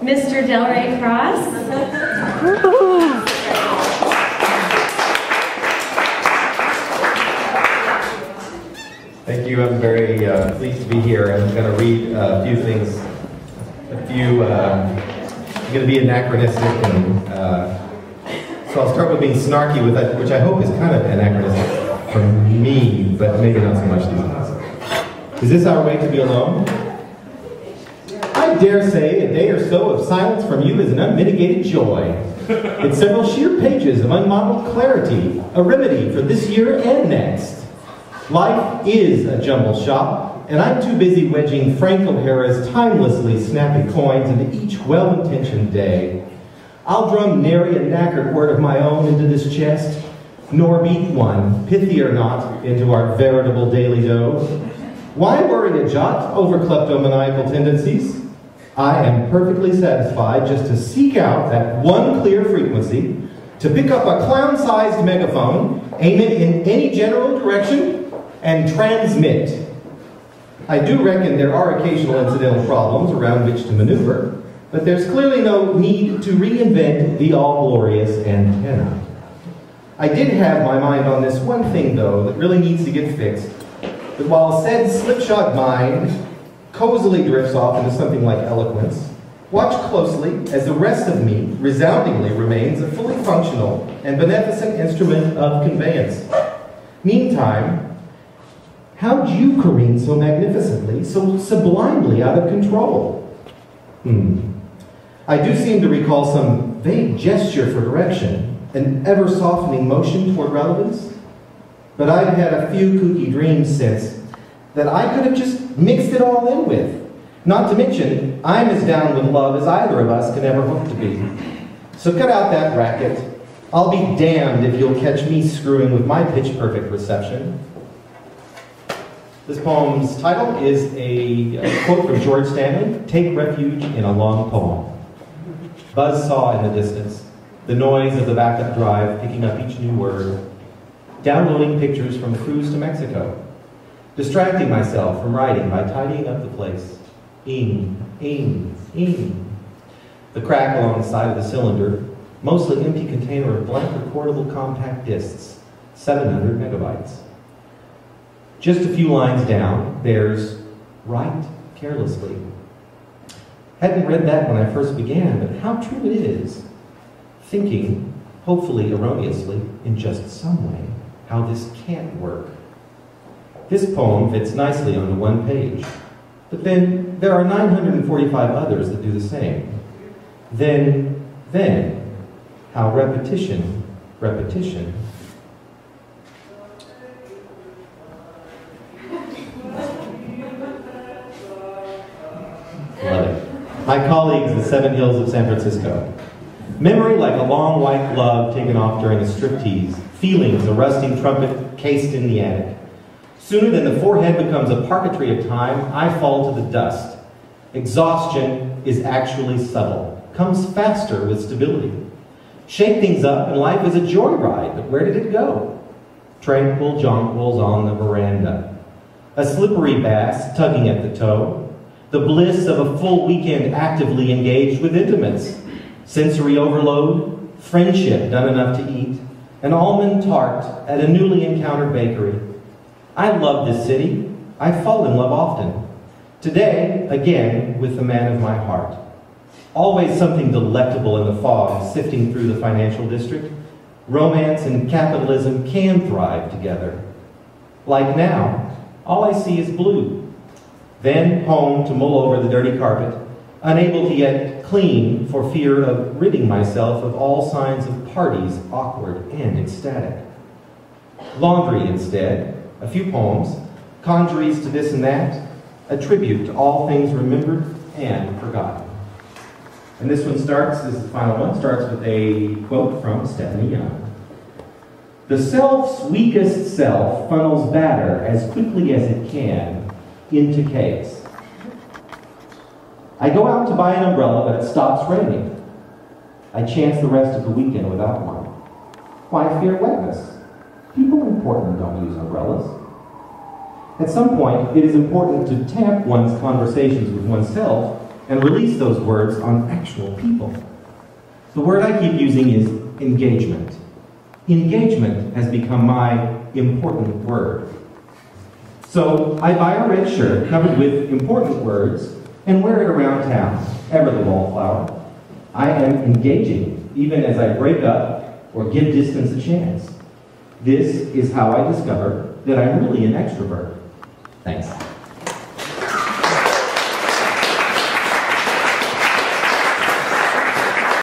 Mr. Delray Cross. Thank you. I'm very pleased to be here. I'm going to read a few things. I'm going to be anachronistic, and so I'll start with being snarky with that, which I hope is kind of anachronistic for me, but maybe not so much these days. Is this our way to be alone? I dare say a day or so of silence from you is an unmitigated joy. It's several sheer pages of unmodeled clarity, a remedy for this year and next. Life is a jumble shop, and I'm too busy wedging Frank O'Hara's timelessly snappy coins into each well-intentioned day. I'll drum nary a knackered word of my own into this chest, nor beat one, pithy or not, into our veritable daily dough. Why worry a jot over kleptomaniacal tendencies? I am perfectly satisfied just to seek out that one clear frequency, to pick up a clown-sized megaphone, aim it in any general direction, and transmit. I do reckon there are occasional incidental problems around which to maneuver, but there's clearly no need to reinvent the all-glorious antenna. I did have my mind on this one thing, though, that really needs to get fixed. But while said slipshod mind cozily drifts off into something like eloquence, watch closely as the rest of me resoundingly remains a fully functional and beneficent instrument of conveyance. Meantime, how'd you careen so magnificently, so sublimely out of control? I do seem to recall some vague gesture for direction, an ever-softening motion toward relevance. But I've had a few kooky dreams since that I could have just mixed it all in with. Not to mention, I'm as down with love as either of us could ever hope to be. So cut out that racket. I'll be damned if you'll catch me screwing with my pitch-perfect reception. This poem's title is a quote from George Stanley, "Take refuge in a long poem." Buzz saw in the distance the noise of the backup drive picking up each new word, downloading pictures from a cruise to Mexico, distracting myself from writing by tidying up the place. Ing, ing, ing. The crack along the side of the cylinder, mostly empty container of blank recordable compact discs, 700 megabytes. Just a few lines down, there's "write carelessly." Hadn't read that when I first began, but how true it is. Thinking, hopefully erroneously, in just some way, how this can't work. This poem fits nicely onto one page, but then there are 945 others that do the same. Then, how repetition. Love it. My colleagues, the Seven Hills of San Francisco. Memory like a long white glove taken off during a striptease. Feelings, a rusting trumpet cased in the attic. Sooner than the forehead becomes a parquetry of time, I fall to the dust. Exhaustion is actually subtle, comes faster with stability. Shake things up and life is a joyride, but where did it go? Tranquil jonquils on the veranda. A slippery bass tugging at the toe. The bliss of a full weekend actively engaged with intimates. Sensory overload, friendship done enough to eat, an almond tart at a newly encountered bakery. I love this city. I fall in love often. Today, again, with the man of my heart. Always something delectable in the fog sifting through the financial district. Romance and capitalism can thrive together. Like now, all I see is blue. Then home to mull over the dirty carpet, unable to yet clean for fear of ridding myself of all signs of parties, awkward and ecstatic. Laundry instead, a few poems, conjuries to this and that, a tribute to all things remembered and forgotten. And this one starts, this is the final one, starts with a quote from Stephanie Young. "The self's weakest self funnels batter as quickly as it can into chaos. I go out to buy an umbrella, but it stops raining. I chance the rest of the weekend without one. Why fear wetness? People important don't use umbrellas. At some point, it is important to tamp one's conversations with oneself and release those words on actual people. The word I keep using is engagement. Engagement has become my important word. So I buy a red shirt covered with important words and wear it around town, ever the wallflower. I am engaging, even as I break up or give distance a chance. This is how I discover that I'm really an extrovert. Thanks.